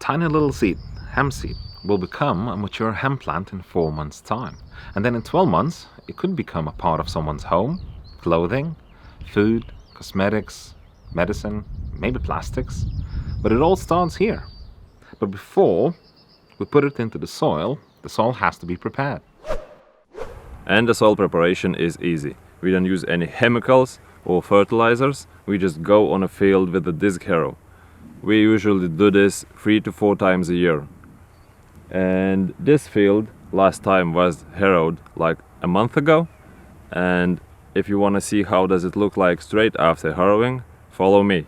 tiny little seed, hemp seed, will become a mature hemp plant in 4 months' time. And then in 12 months, it could become a part of someone's home, clothing, food, cosmetics, medicine, maybe plastics. But it all starts here. But before we put it into the soil has to be prepared. And the soil preparation is easy. We don't use any chemicals or fertilizers. We just go on a field with a disc harrow. We usually do this 3 to 4 times a year. And this field last time was harrowed like a month ago. And if you want to see how does it look like straight after harrowing, follow me.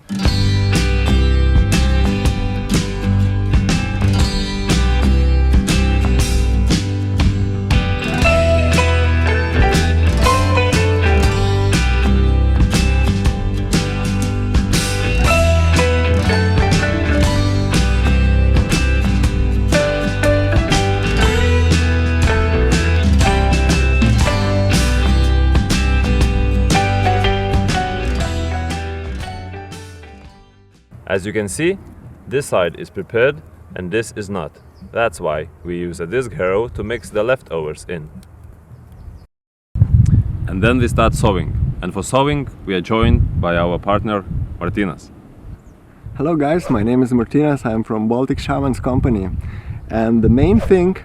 As you can see, this side is prepared and this is not. That's why we use a disc harrow to mix the leftovers in. And then we start sowing. And for sowing, we are joined by our partner, Martinas. Hello guys, my name is Martinas. I'm from Baltic Shaman's company. And the main thing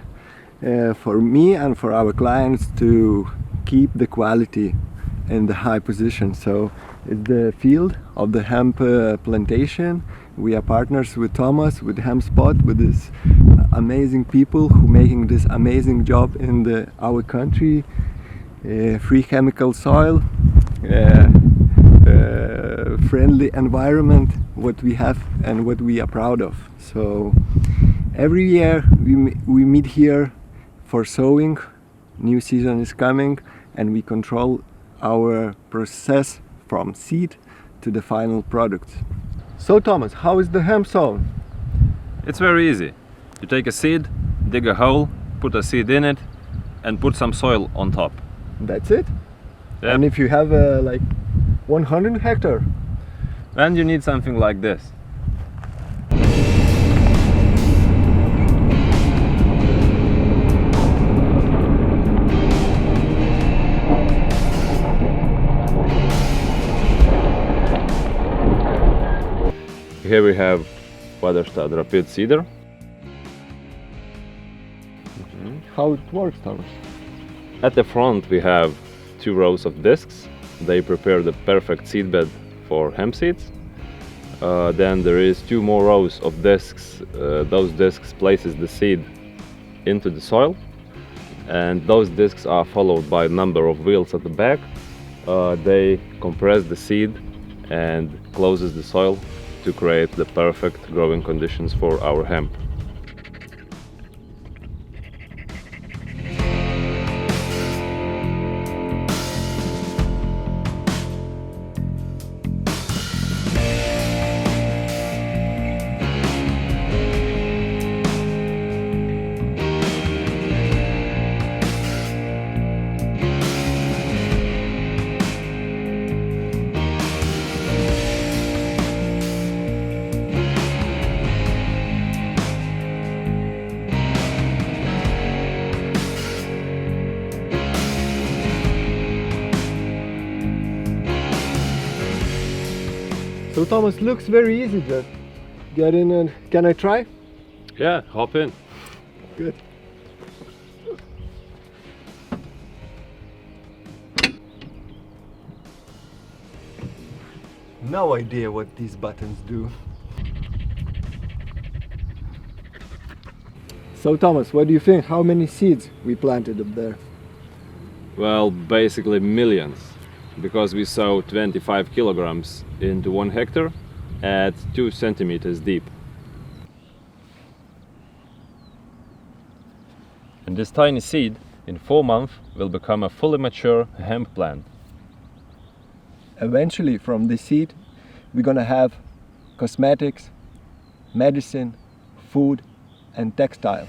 for me and for our clients to keep the quality in the high position. So it's the field of the hemp plantation. We are partners with Thomas, with Hemp Spot, with these amazing people who making this amazing job in our country. Free chemical soil, friendly environment, what we have and what we are proud of. So every year we meet here for sowing. New season is coming and we control our process from seed to the final product. So Thomas, how is the hemp sown? It's very easy. You take a seed, dig a hole, put a seed in it and put some soil on top. That's it? Yep. And if you have like 100 hectare? Then you need something like this. Here we have Waterstad Rapid Seeder. How it works, Thomas? At the front we have 2 rows of discs. They prepare the perfect seedbed for hemp seeds. Then there is 2 more rows of discs. Those discs places the seed into the soil. And those discs are followed by a number of wheels at the back. They compress the seed and closes the soil to create the perfect growing conditions for our hemp. So Thomas, looks very easy. Just get in and can I try? Yeah, hop in. Good. No idea what these buttons do. So Thomas, what do you think? How many seeds we planted up there? Well, basically millions, because we sow 25 kilograms into 1 hectare at 2 centimeters deep. And this tiny seed in 4 months will become a fully mature hemp plant. Eventually from the seed we're gonna have cosmetics, medicine, food and textile.